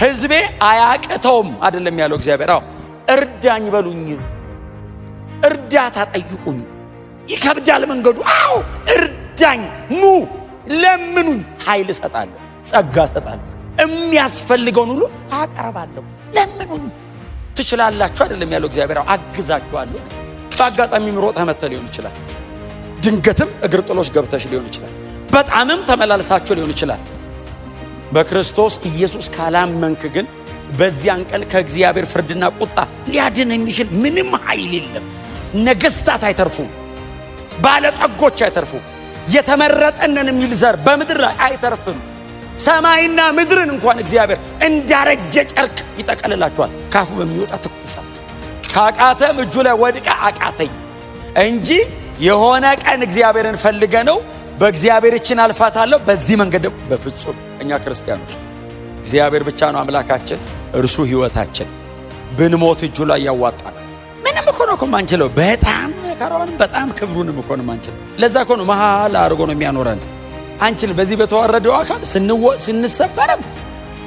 ሕዝቤ አያቅተውም አይደለም ያለው እግዚአብሔር። እርዳኝ በሉኝ፣ እርዳታ ጠይቁኝ። ይከብዳል መንገዱ። እርዳኝ፣ ኑ ለምኑኝ፣ ኃይል እሰጣለሁ፣ ጸጋ እሰጣለሁ፣ የሚያስፈልገውን ሁሉ አቀርባለሁ። ለምኑኝ። ትችላላችሁ አይደለም ያለው እግዚአብሔር። አግዛችኋለሁ። በአጋጣሚ ምሮጠህ መጥተህ ሊሆን ይችላል። ድንገትም እግር ጥሎሽ ገብተሽ ሊሆን ይችላል። በጣምም ተመላልሳችሁ ሊሆን ይችላል። በክርስቶስ ኢየሱስ ካላመንክ ግን በዚያን ቀን ከእግዚአብሔር ፍርድና ቁጣ ሊያድን የሚችል ምንም ኃይል የለም። ነገስታት አይተርፉም፣ ባለጠጎች አይተርፉም፣ የተመረጠንን የሚል ዘር በምድር ላይ አይተርፍም። ሰማይና ምድርን እንኳን እግዚአብሔር እንዳረጀ ጨርቅ ይጠቀልላቸዋል ካፉ በሚወጣ ትኩሳት። ካቃተም እጁ ላይ ወድቃ አቃተኝ እንጂ የሆነ ቀን እግዚአብሔርን ፈልገ ነው በእግዚአብሔር እችን አልፋታለሁ በዚህ መንገድ በፍጹም። እኛ ክርስቲያኖች እግዚአብሔር ብቻ ነው አምላካችን፣ እርሱ ህይወታችን። ብንሞት እጁ ላይ ያዋጣል። ምንም እኮ ነው ማንችለው። በጣም ከራውንም በጣም ክብሩንም እኮ ነው ማንችለው። ለዛ እኮ ነው መሃል አድርጎ ነው የሚያኖረን። አንችል በዚህ በተዋረደው አካል ስንሰበርም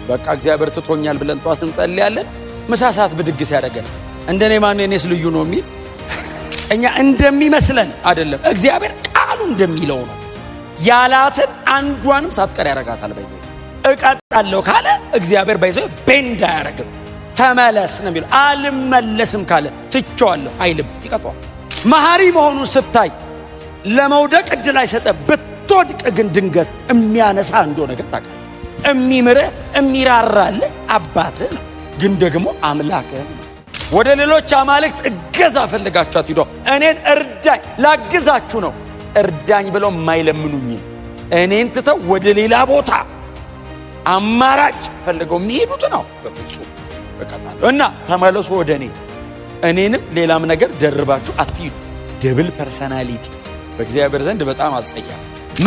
በቃ እግዚአብሔር ትቶኛል ብለን ጧት እንጸልያለን። ምሳሳት ብድግስ ያደርገን እንደኔ ማን የኔስ ልዩ ነው የሚል እኛ እንደሚመስለን አይደለም። እግዚአብሔር ቃሉ እንደሚለው ነው። ያላትን አንዷንም ሳትቀር ያረጋታል። በይዘው እቀጣለሁ ካለ እግዚአብሔር በይዘው ቤንዳ ያረጋል። ተመለስ ነው የሚለው። አልመለስም ካለ ትቼዋለሁ አይልም፣ ይቀጣዋል። መሐሪ መሆኑን ስታይ ለመውደቅ እድል አይሰጠም። ብትወድቅ ግን ድንገት የሚያነሳ እንደሆነ ግን ታውቃለህ። የሚምርህ የሚራራልህ አባትህ ነው፣ ግን ደግሞ አምላክህ ነው። ወደ ሌሎች አማልክት እገዛ ፈልጋችሁ አትሂዱ። እኔን እርዳኝ ላግዛችሁ ነው። እርዳኝ ብለው የማይለምኑኝ እኔን ትተው ወደ ሌላ ቦታ አማራጭ ፈልገው የሚሄዱት ነው በፍጹም እቀጣለሁ። እና ተመለሱ ወደ እኔ። እኔንም ሌላም ነገር ደርባችሁ አትሂዱ። ደብል ፐርሰናሊቲ በእግዚአብሔር ዘንድ በጣም አስጸያፊ